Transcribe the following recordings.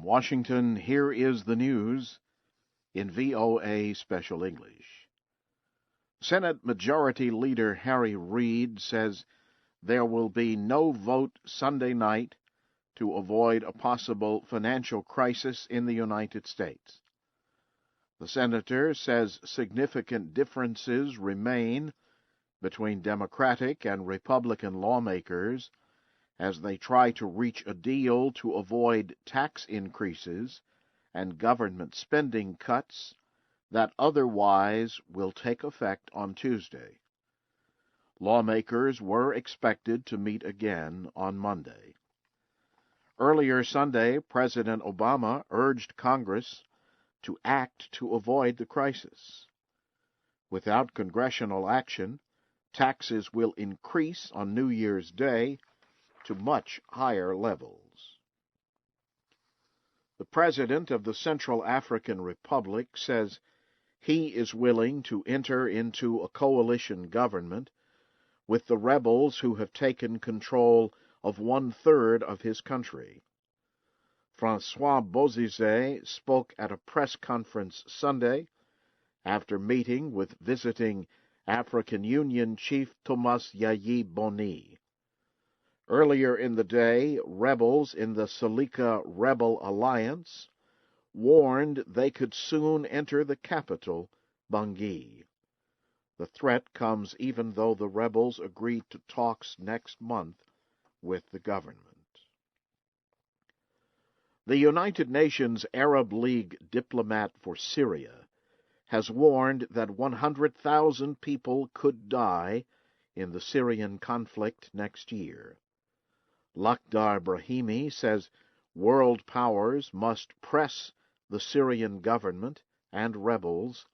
Washington, here is the news in VOA Special English. Senate Majority Leader Harry Reid says there will be no vote Sunday night to avoid a possible financial crisis in the United States. The senator says significant differences remain between Democratic and Republican lawmakers as they try to reach a deal to avoid tax increases and government spending cuts that otherwise will take effect on Tuesday. Lawmakers were expected to meet again on Monday. Earlier Sunday, President Obama urged Congress to act to avoid the crisis. Without congressional action, taxes will increase on New Year's Day to much higher levels. The President of the Central African Republic says he is willing to enter into a coalition government with the rebels who have taken control of 1/3 of his country. François Bozizé spoke at a press conference Sunday after meeting with visiting African Union Chief Thomas Yayi Boni. Earlier in the day, rebels in the Seleka Rebel Alliance warned they could soon enter the capital, Bangui. The threat comes even though the rebels agreed to talks next month with the government. The United Nations Arab League diplomat for Syria has warned that 100,000 people could die in the Syrian conflict next year. Lakhdar Brahimi says world powers must press the Syrian government and rebels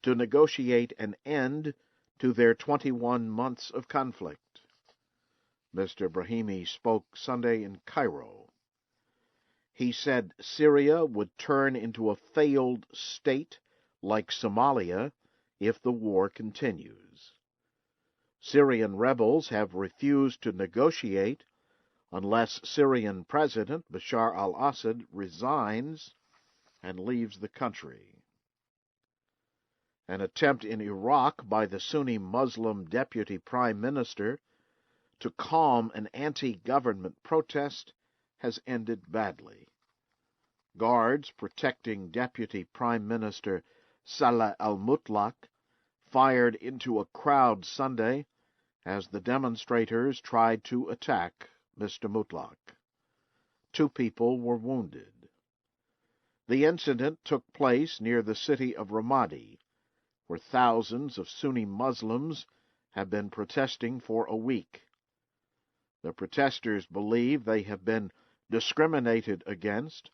to negotiate an end to their 21 months of conflict. Mr. Brahimi spoke Sunday in Cairo. He said Syria would turn into a failed state like Somalia if the war continues. Syrian rebels have refused to negotiate unless Syrian President Bashar al-Assad resigns and leaves the country. An attempt in Iraq by the Sunni Muslim Deputy Prime Minister to calm an anti-government protest has ended badly. Guards protecting Deputy Prime Minister Salah al-Mutlaq fired into a crowd Sunday as the demonstrators tried to attack Mr. Mutlaq. 2 people were wounded. The incident took place near the city of Ramadi, where thousands of Sunni Muslims have been protesting for a week. The protesters believe they have been discriminated against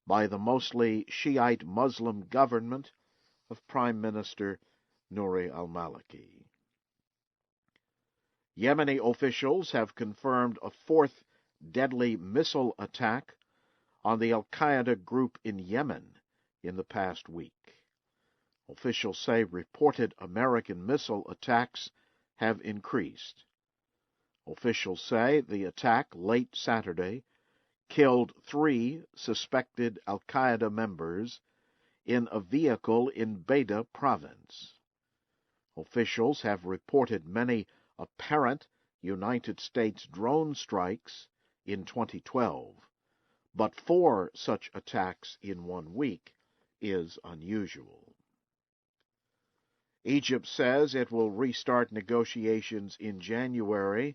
by the mostly Shiite Muslim government of Prime Minister Nouri al-Maliki. Yemeni officials have confirmed a 4th deadly missile attack on the al-Qaeda group in Yemen in the past week. Officials say reported American missile attacks have increased. Officials say the attack late Saturday killed 3 suspected al-Qaeda members in a vehicle in Bayda province. Officials have reported many apparent United States drone strikes in 2012, but 4 such attacks in 1 week is unusual. Egypt says it will restart negotiations in January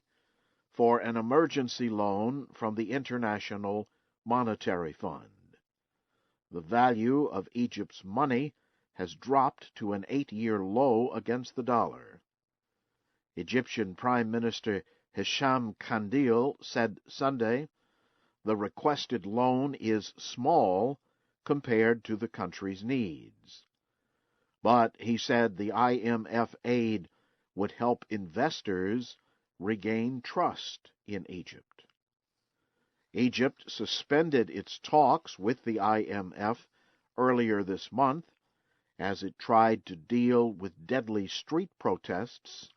for an emergency loan from the International Monetary Fund. The value of Egypt's money has dropped to an 8-year low against the dollar. Egyptian Prime Minister Hisham Kandil said Sunday the requested loan is small compared to the country's needs. But he said the IMF aid would help investors regain trust in Egypt. Egypt suspended its talks with the IMF earlier this month as it tried to deal with deadly street protests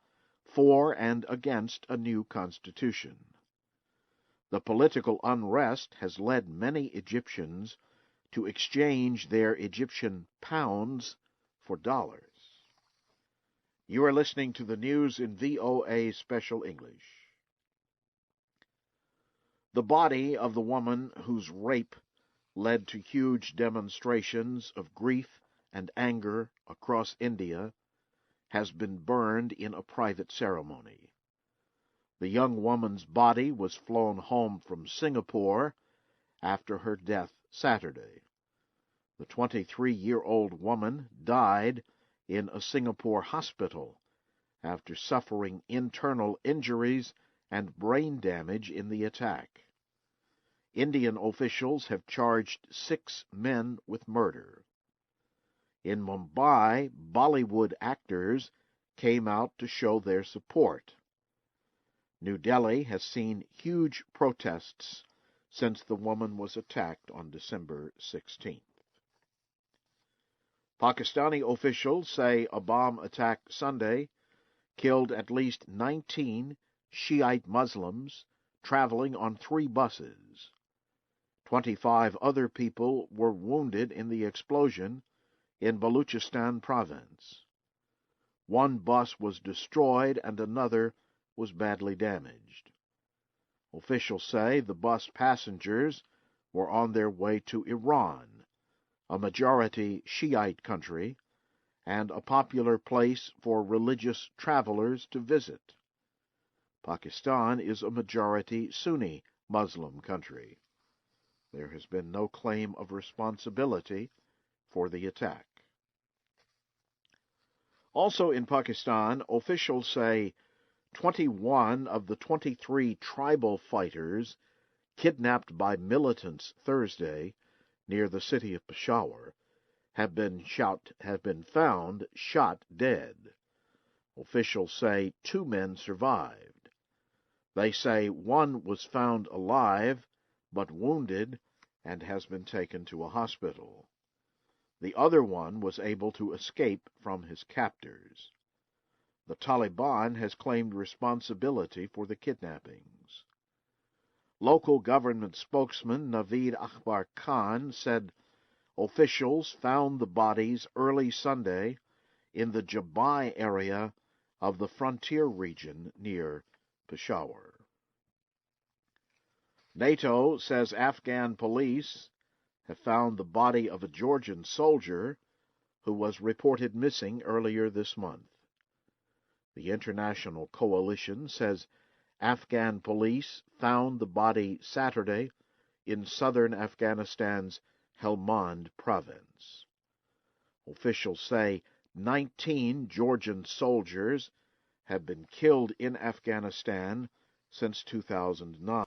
for and against a new constitution. The political unrest has led many Egyptians to exchange their Egyptian pounds for dollars. You are listening to the news in VOA Special English. The body of the woman whose rape led to huge demonstrations of grief and anger across India has been burned in a private ceremony. The young woman's body was flown home from Singapore after her death Saturday. The 23-year-old woman died in a Singapore hospital after suffering internal injuries and brain damage in the attack. Indian officials have charged 6 men with murder. In Mumbai, Bollywood actors came out to show their support. New Delhi has seen huge protests since the woman was attacked on December 16th. Pakistani officials say a bomb attack Sunday killed at least 19 Shiite Muslims traveling on 3 buses. 25 other people were wounded in the explosion in Baluchistan province. 1 bus was destroyed and another was badly damaged. Officials say the bus passengers were on their way to Iran, a majority Shiite country, and a popular place for religious travelers to visit. Pakistan is a majority Sunni Muslim country. There has been no claim of responsibility for the attack. Also in Pakistan, officials say 21 of the 23 tribal fighters kidnapped by militants Thursday near the city of Peshawar have been found shot dead. Officials say 2 men survived. They say 1 was found alive but wounded and has been taken to a hospital. The other one was able to escape from his captors. The Taliban has claimed responsibility for the kidnappings. Local government spokesman Naveed Akbar Khan said officials found the bodies early Sunday in the Jabai area of the frontier region near Peshawar. NATO says Afghan police have found the body of a Georgian soldier who was reported missing earlier this month. The international coalition says Afghan police found the body Saturday in southern Afghanistan's Helmand province. Officials say 19 Georgian soldiers have been killed in Afghanistan since 2009.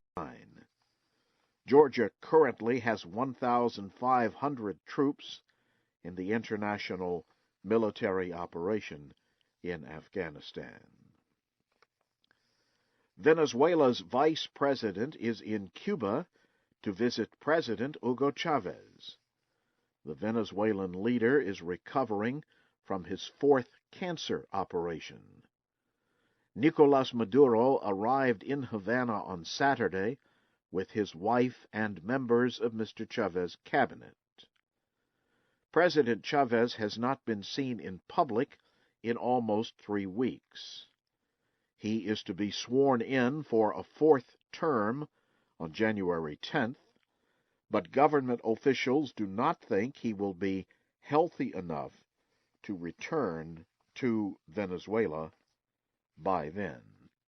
Georgia currently has 1,500 troops in the international military operation in Afghanistan. Venezuela's vice president is in Cuba to visit President Hugo Chavez. The Venezuelan leader is recovering from his 4th cancer operation. Nicolas Maduro arrived in Havana on Saturday with his wife and members of Mr. Chavez's cabinet. President Chavez has not been seen in public in almost 3 weeks. He is to be sworn in for a 4th term on January 10th, but government officials do not think he will be healthy enough to return to Venezuela by then.